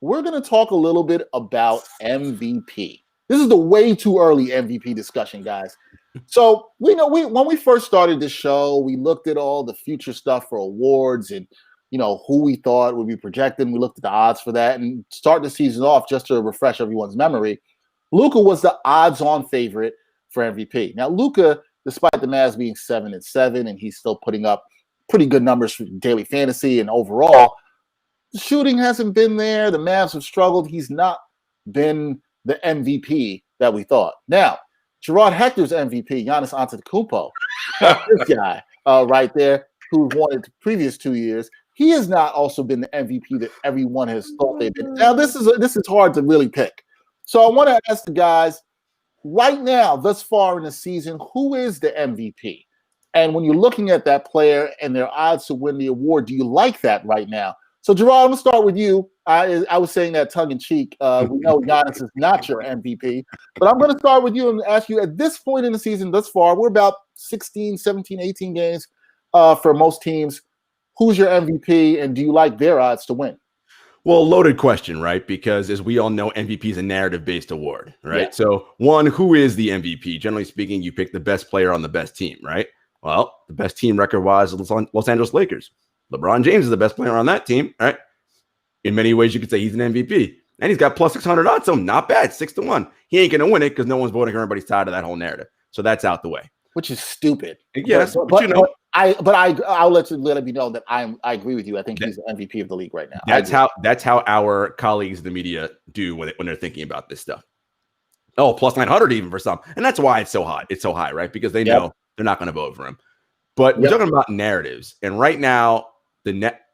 we're going to talk a little bit about MVP. This is the way too early MVP discussion, guys. So we know when we first started this show, we looked at all the future stuff for awards and who we thought would be projected. We looked at the odds for that and start the season off just to refresh everyone's memory. Luka was the odds-on favorite for MVP. Now, Luka, despite the Mavs being 7-7, and he's still putting up pretty good numbers for daily fantasy and overall, the shooting hasn't been there. The Mavs have struggled. He's not been the MVP that we thought. Now, Jarod Hector's MVP, Giannis Antetokounmpo, this guy right there, who won it the previous 2 years, he has not also been the MVP that everyone has thought they've been. Now, this is hard to really pick. So I want to ask the guys, right now, thus far in the season, who is the MVP? And when you're looking at that player and their odds to win the award, do you like that right now? So, Jarod, I'm going to start with you. I was saying that tongue-in-cheek. We know Giannis is not your MVP. But I'm going to start with you and ask you, at this point in the season thus far, we're about 16, 17, 18 games for most teams. Who's your MVP, and do you like their odds to win? Well, loaded question, right? Because as we all know, MVP is a narrative-based award, right? Yeah. So, one, who is the MVP? Generally speaking, you pick the best player on the best team, right? Well, the best team record-wise is Los Angeles Lakers. LeBron James is the best player on that team, right? In many ways, you could say he's an MVP. And he's got plus 600 odds, so not bad, 6-1. He ain't going to win it because no one's voting on everybody's side of that whole narrative. So that's out the way. Which is stupid. Yes, but I'll let it be known that I agree with you. I think he's the MVP of the league right now. That's how our colleagues in the media do when they're thinking about this stuff. Oh, plus 900 even for some. And that's why it's so hot. It's so high, right? Because they know they're not going to vote for him. But we're talking about narratives. And right now,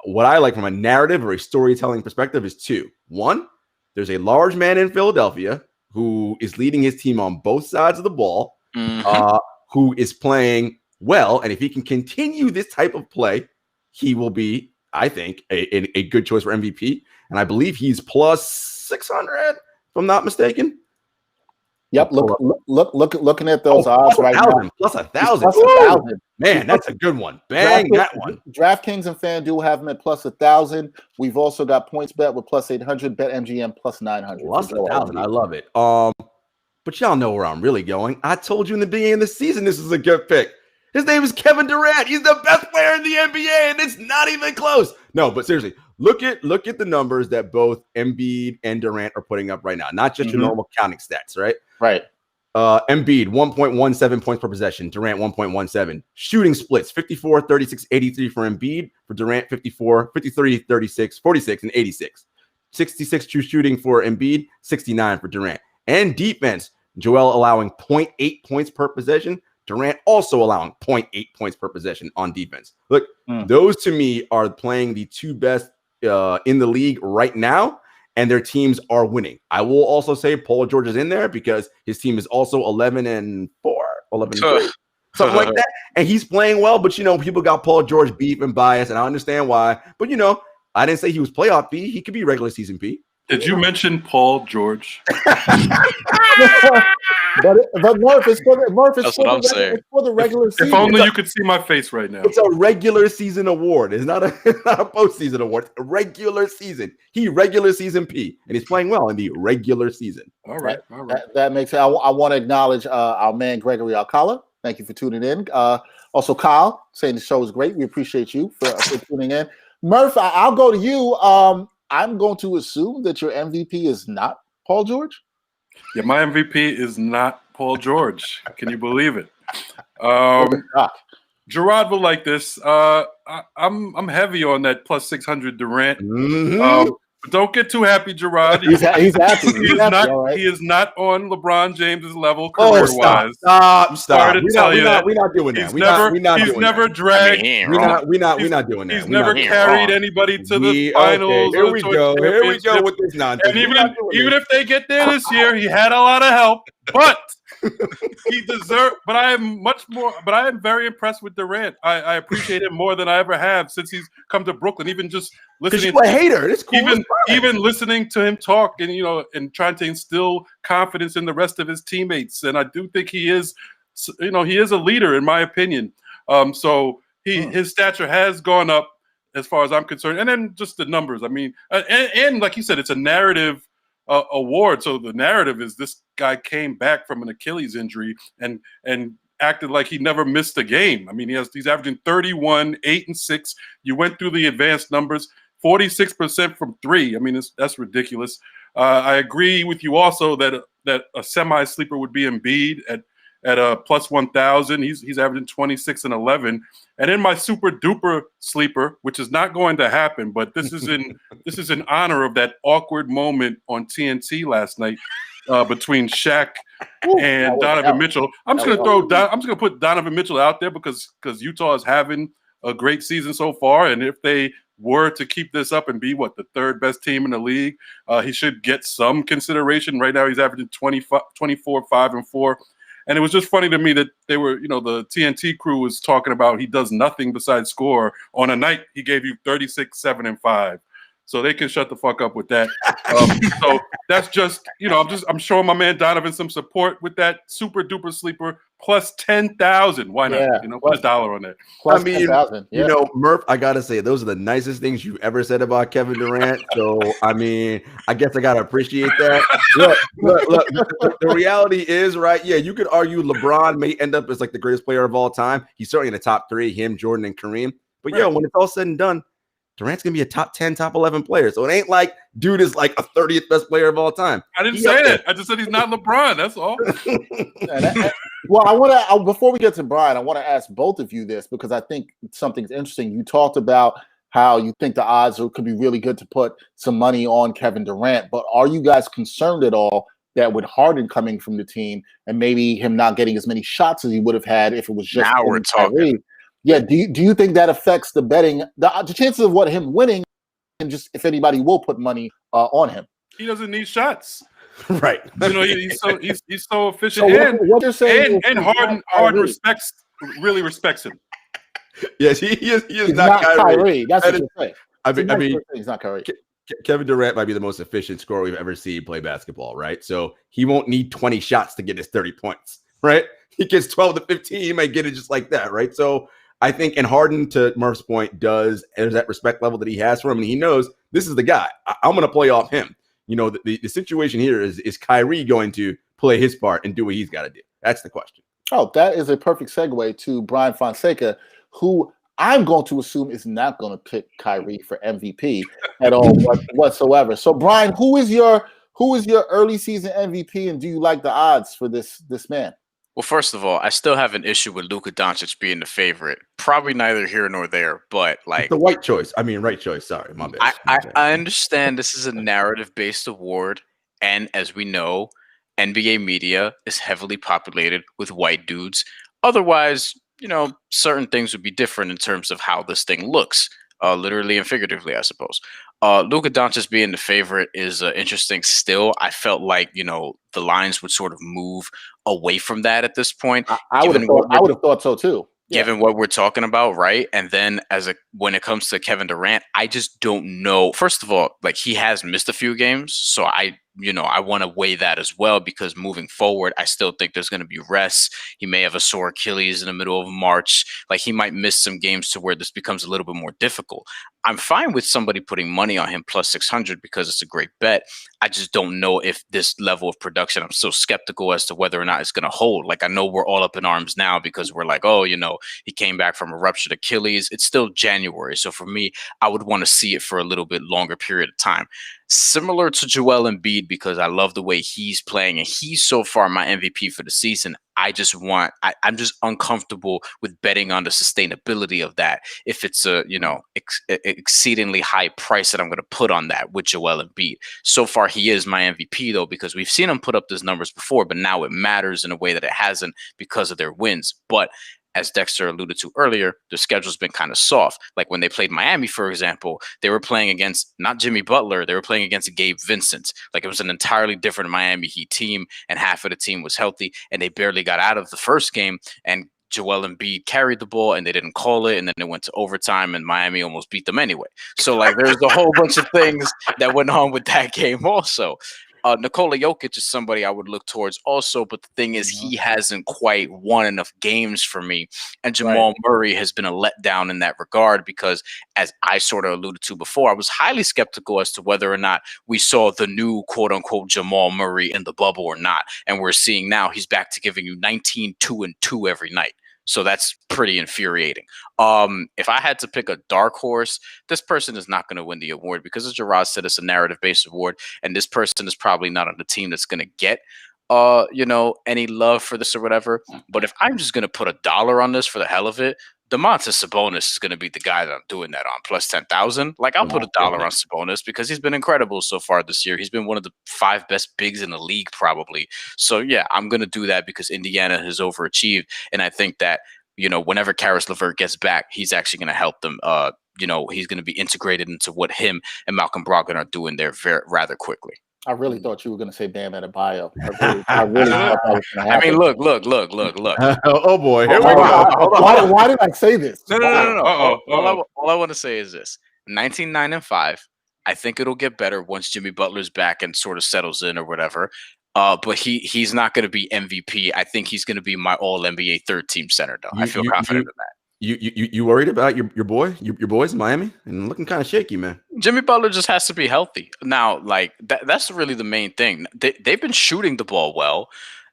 what I like from a narrative or a storytelling perspective is two. One, there's a large man in Philadelphia who is leading his team on both sides of the ball, who is playing well. And if he can continue this type of play, he will be, I think, a good choice for MVP. And I believe he's plus 600, if I'm not mistaken. Yep, looking at those odds right now. Plus 1,000. Man, that's a good one. Bang, that one. DraftKings and FanDuel have him at plus 1,000. We've also got PointsBet with plus 800, BetMGM plus 900. Plus 1,000. I love it. But y'all know where I'm really going. I told you in the beginning of the season this is a good pick. His name is Kevin Durant. He's the best player in the NBA, and it's not even close. No, but seriously, look at the numbers that both Embiid and Durant are putting up right now. Not just your normal counting stats, right? Right. Embiid, 1.17 points per possession. Durant, 1.17. Shooting splits, 54, 36, 83 for Embiid. For Durant, 54, 53, 36, 46, and 86. 66 true shooting for Embiid, 69 for Durant. And defense, Joel allowing 0.8 points per possession. Durant also allowing 0.8 points per possession on defense. Look, those to me are playing the two best in the league right now, and their teams are winning. I will also say Paul George is in there because his team is also 11-4, 11-3, something like that. And he's playing well, but people got Paul George beef and bias, and I understand why. But I didn't say he was playoff P. He could be regular season P. Did you mention Paul George? but Murph, it's for the regular season. If only you could see my face right now. It's a regular season award. It's not a postseason award. It's a regular season. Regular season P, and he's playing well in the regular season. All right. That makes sense. I want to acknowledge our man Gregory Alcala. Thank you for tuning in. Also, Kyle saying the show is great. We appreciate you for tuning in. Murph, I'll go to you. I'm going to assume that your MVP is not Paul George. Yeah, my MVP is not Paul George. Can you believe it? Jarod will like this. I'm heavy on that plus 600 Durant. But don't get too happy, Jarod. He's happy. He is not on LeBron James's level career-wise. Stop. We're not doing that. He's never dragged. We're not doing that. He's never carried anybody to the finals. Here we go with this nonsense. And even if they get there this year, he had a lot of help. But he deserved. But I am much more. But I am very impressed with Durant. I appreciate him more than I ever have since he's come to Brooklyn. Even just listening. You're a hater. It's cool. Even listening to him talk and and trying to instill confidence in the rest of his teammates. And I do think he is, he is a leader in my opinion. So his stature has gone up. as far as I'm concerned. And then just the numbers. I mean, and like you said, it's a narrative award. So the narrative is this guy came back from an Achilles injury and acted like he never missed a game. I mean, he's averaging 31, 8 and 6. You went through the advanced numbers, 46% from three. I mean, that's ridiculous. I agree with you also that a semi sleeper would be Embiid at a plus 1,000. He's averaging 26 and 11. And in my super duper sleeper, which is not going to happen, but this is in honor of that awkward moment on TNT last night between Shaq and Donovan Mitchell. I'm just gonna put Donovan Mitchell out there because Utah is having a great season so far, and if they were to keep this up and be the third best team in the league, he should get some consideration. Right now, he's averaging 24, 5 and 4. And it was just funny to me that they were, the TNT crew was talking about he does nothing besides score. On a night, he gave you 36, 7 and 5. So they can shut the fuck up with that. So that's just, I'm showing my man Donovan some support with that super duper sleeper plus 10,000. Why not? Yeah. Put $1 on that. Plus 10,000. Yeah. Murph, I gotta say, those are the nicest things you've ever said about Kevin Durant. So I mean, I guess I gotta appreciate that. Look, the reality is, right? Yeah, you could argue LeBron may end up as like the greatest player of all time. He's certainly in the top three, him, Jordan, and Kareem. But when it's all said and done, Durant's gonna be a top 10, top 11 player. So it ain't like dude is like a 30th best player of all time. I didn't say that. I just said he's not LeBron. That's all. Well, I want to before we get to Brian, I want to ask both of you this because I think something's interesting. You talked about how you think the odds could be really good to put some money on Kevin Durant, but are you guys concerned at all that with Harden coming from the team and maybe him not getting as many shots as he would have had if it was just now we're talking? Kyrie? Yeah, do you think that affects the betting, the chances of him winning, and just if anybody will put money on him? He doesn't need shots, right? He's so efficient. So what you're saying and Harden really respects him. Yes, he is. He is he's not Kyrie. That's what you're saying. I mean, he's not Kyrie. Kevin Durant might be the most efficient scorer we've ever seen play basketball, right? So he won't need 20 shots to get his 30 points, right? He gets 12 to 15, he might get it just like that, right? So I think, and Harden, to Murph's point, there's that respect level that he has for him, and he knows this is the guy. I'm going to play off him. The situation here is Kyrie going to play his part and do what he's got to do? That's the question. Oh, that is a perfect segue to Bryan Fonseca, who I'm going to assume is not going to pick Kyrie for MVP at all whatsoever. So, Brian, who is your early season MVP, and do you like the odds for this man? Well, first of all, I still have an issue with Luka Doncic being the favorite. Probably neither here nor there, but like the right choice. Right choice. Sorry, my bad. I understand this is a narrative-based award, and as we know, NBA media is heavily populated with white dudes. Otherwise, certain things would be different in terms of how this thing looks, literally and figuratively, I suppose. Luka Doncic being the favorite is interesting still. I felt like, the lines would sort of move away from that at this point. I would have thought so too. Given what we're talking about, right? And then when it comes to Kevin Durant, I just don't know. First of all, like he has missed a few games, so I want to weigh that as well because moving forward, I still think there's going to be rest. He may have a sore Achilles in the middle of March. Like he might miss some games to where this becomes a little bit more difficult. I'm fine with somebody putting money on him plus 600 because it's a great bet. I just don't know if this level of production, I'm still skeptical as to whether or not it's going to hold. Like I know we're all up in arms now because we're like, oh, he came back from a ruptured Achilles. It's still January. So for me, I would want to see it for a little bit longer period of time. Similar to Joel Embiid because I love the way he's playing and he's so far my MVP for the season. I'm just uncomfortable with betting on the sustainability of that. If it's a, exceedingly high price that I'm going to put on that with Joel Embiid. So far, he is my MVP though, because we've seen him put up those numbers before, but now it matters in a way that it hasn't because of their wins. But as Dexter alluded to earlier, the schedule's been kind of soft. Like when they played Miami, for example, they were playing against not Jimmy Butler, they were playing against Gabe Vincent. Like it was an entirely different Miami Heat team, and half of the team was healthy, and they barely got out of the first game, and Joel Embiid carried the ball, and they didn't call it, and then it went to overtime, and Miami almost beat them anyway. So like there's a whole bunch of things that went on with that game also. Nikola Jokic is somebody I would look towards also, but the thing is, he hasn't quite won enough games for me. And Jamal Murray has been a letdown in that regard because, as I sort of alluded to before, I was highly skeptical as to whether or not we saw the new quote unquote Jamal Murray in the bubble or not. And we're seeing now he's back to giving you 19, 2, and 2 every night. So that's pretty infuriating. If I had to pick a dark horse, this person is not going to win the award because, as Jarod said, it's a narrative-based award, and this person is probably not on the team that's going to get, any love for this or whatever. But if I'm just going to put $1 on this for the hell of it, Domantas Sabonis is going to be the guy that I'm doing that on, plus 10,000. Like, I'll put $1 on Sabonis because he's been incredible so far this year. He's been one of the 5 best bigs in the league, probably. So, yeah, I'm going to do that because Indiana has overachieved. And I think that, whenever Karis LeVert gets back, he's actually going to help them. He's going to be integrated into what him and Malcolm Brogdon are doing there rather quickly. I really thought you were going to say Bam Adebayo. I really thought that was going to happen. I mean, look. Oh boy, here we go. go. Why did I say this? No. All I want to say is this: 19-9-5. I think it'll get better once Jimmy Butler's back and sort of settles in or whatever. But he's not going to be MVP. I think he's going to be my All NBA third team center, though. I feel confident in that. You worried about your boys in Miami and looking kind of shaky, man. Jimmy Butler just has to be healthy now. Like that's really the main thing. They've been shooting the ball well.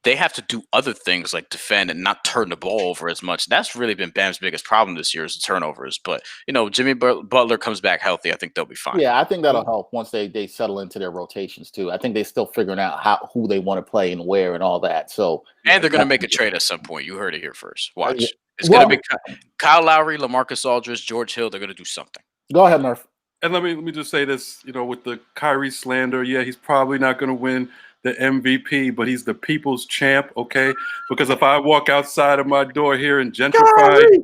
They have to do other things like defend and not turn the ball over as much. That's really been Bam's biggest problem this year is the turnovers. But Jimmy Butler comes back healthy, I think they'll be fine. Yeah, I think that'll help once they settle into their rotations too. I think they're still figuring out who they want to play and where and all that. So they're going to make a trade at some point. You heard it here first. Watch. It's going to be Kyle Lowry, LaMarcus Aldridge, George Hill. They're going to do something. Go ahead, Murph. And let me just say this, with the Kyrie slander, yeah, he's probably not going to win the MVP, but he's the people's champ, okay? Because if I walk outside of my door here in gentrified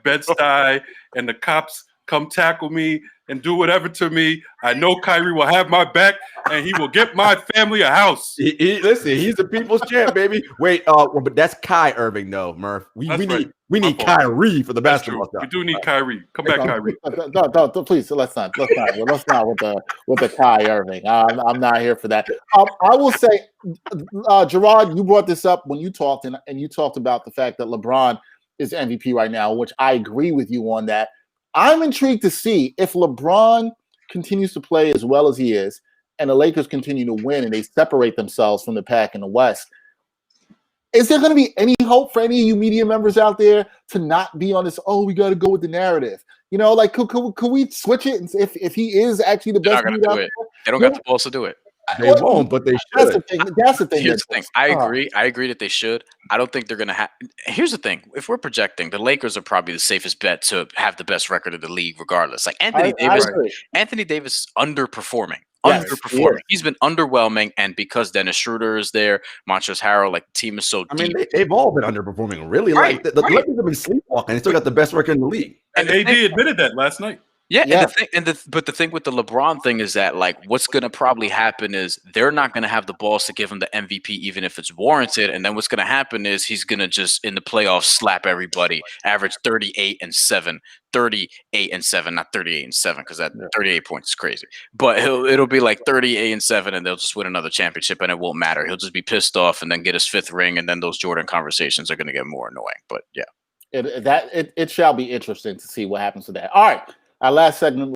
Bed-Stuy and the cops come tackle me and do whatever to me, I know Kyrie will have my back and he will get my family a house. Listen, he's the people's champ, baby. Wait, but that's Kai Irving, though, Murph. We need Kyrie for the basketball stuff. We do need Kyrie. Come back, Kyrie. No, please. Let's not with the Kai Irving. I'm not here for that. I will say, Jarod, you brought this up when you talked, and you talked about the fact that LeBron is MVP right now, which I agree with you on that. I'm intrigued to see if LeBron continues to play as well as he is, and the Lakers continue to win, and they separate themselves from the pack in the West. Is there going to be any hope for any of you media members out there to not be on this? Oh, we got to go with the narrative. Could we switch it? And if he is actually the best, they don't got the balls to do it. They won't, but they should. That's the thing. Here's the thing. I agree that they should. I don't think they're going to have. Here's the thing. If we're projecting, the Lakers are probably the safest bet to have the best record of the league, regardless. Like Anthony Davis is underperforming. Yes, He's been underwhelming, and because Dennis Schroeder is there, Montrezl Harrell, like the team is so deep. I mean, they've all been underperforming, really. Right, like the Lakers have been sleepwalking. They still got the best record in the league. And AD admitted that last night. Yeah. But the thing with the LeBron thing is that, like, what's going to probably happen is they're not going to have the balls to give him the MVP, even if it's warranted. And then what's going to happen is he's going to just, in the playoffs, slap everybody, average 38-7, 38-7, not 38-7, because that 38 points is crazy. But it'll be like 38-7, and they'll just win another championship, and it won't matter. He'll just be pissed off and then get his 5th ring, and then those Jordan conversations are going to get more annoying. But yeah, it shall be interesting to see what happens to that. All right. Our last segment